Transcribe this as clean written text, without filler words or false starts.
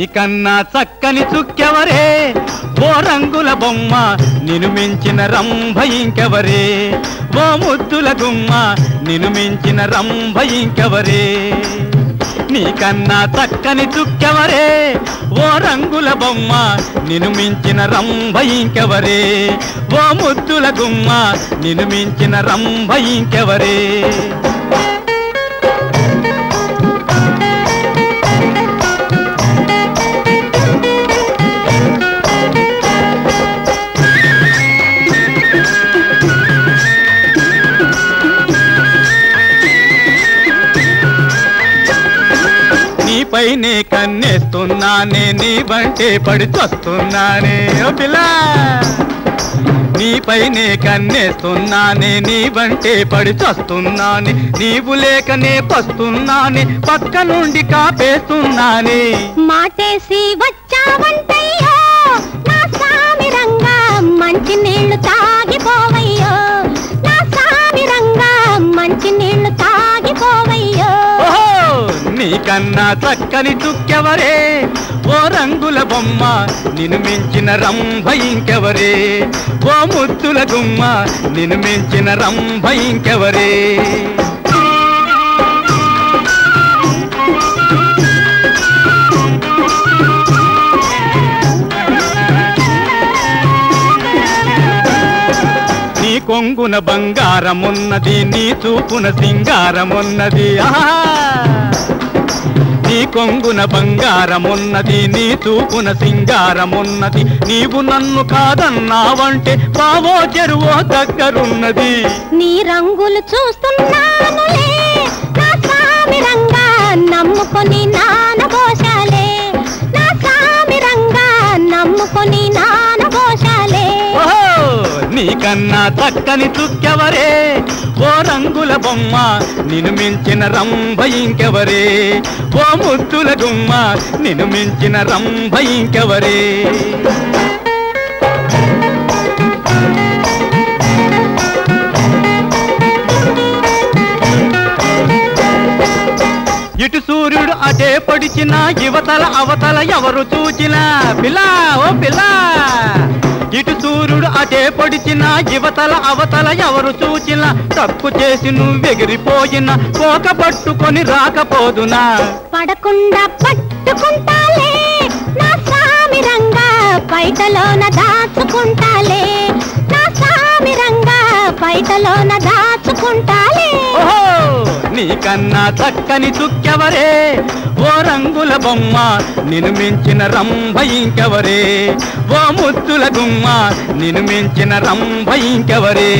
నీకన్నా చక్కని చుక్కెవరే ఓ రంగుల బొమ్మ నిన్ను మించిన రంభ ఇంకెవరే ఓ ముద్దుల గుమ్మ నిన్ను మించిన రంభ ఇంకెవరే నీకన్నా చక్కని చుక్కెవరే ఓ రంగుల బొమ్మ నిన్ను మించిన రంభ ఇంకెవరే ఓ ముద్దుల గుమ్మ నిన్ను మించిన రంభ ఇంకెవరే నీపైనే కన్నేస్తున్నానే నీ బంటే పడి చస్తున్నానే ఓ పిల్ల నీపైనే కన్నేస్తున్నానే నీ బంటే పడి చస్తున్నానే నీవు లేకనే పస్తున్నానే పక్క నుండి కాపేస్తున్నానే మాటేసి వచ్చావంటయ్యో నా సామిరంగా మంచి నీళ్లు తాగిపోవయ్యో నా సామిరంగా మంచి నీళ్లు తాగిపోవయ్యో నీకన్నా చక్కని చుక్కెవరే ఓ రంగుల బొమ్మ నిన్ను మించిన రంభ ఇంకెవరే ఓ ముద్దుల గుమ్మ నిన్ను మించిన రంభ ఇంకెవరే నీ కొంగున బంగారమున్నది నీ చూపున సింగారమున్నది నీ కొంగున బంగారమున్నది నీ చూపున సింగారమున్నది నీవు నన్ను కాదన్నావంటే బావో చెరువో దగ్గరున్నది నీ రంగులు చూస్తున్నానులే నా సామిరంగా నమ్ముకొని నానబోశాలే నా సామిరంగా నమ్ముకొని నానబోశాలే నీకన్నా చక్కని చుక్కెవరే ఓ రంగుల బొమ్మ నిన్ను మించిన రంభ ఇంకెవరే ఓ ముద్దుల గుమ్మ నిన్ను మించిన రంభ ఇంకెవరే ఇటు సూర్యుడు అటే పడిచిన యువతల అవతల ఎవరు చూచినా పిల్లా ఓ పిల్లా ఇటు సూర్యుడు అటే పొడిచిన యువతల అవతల ఎవరు చూచినా తప్పు చేసి నువ్వెగిరిపోయినా కోక పట్టుకొని రాకపోదునా పడకుండా పట్టుకుంటాలే నా సామిరంగా పైటలోన దాచుకుంటాలే నా సామిరంగా పైటలోన దాచుకుంటాలే నీకన్నా చక్కని చుక్కెవరే ఓ రంగుల బొమ్మ నిన్ను మించిన రంభ ఇంకెవరే ఓ ముద్దుల గుమ్మ నిన్ను మించిన రంభ ఇంకెవరే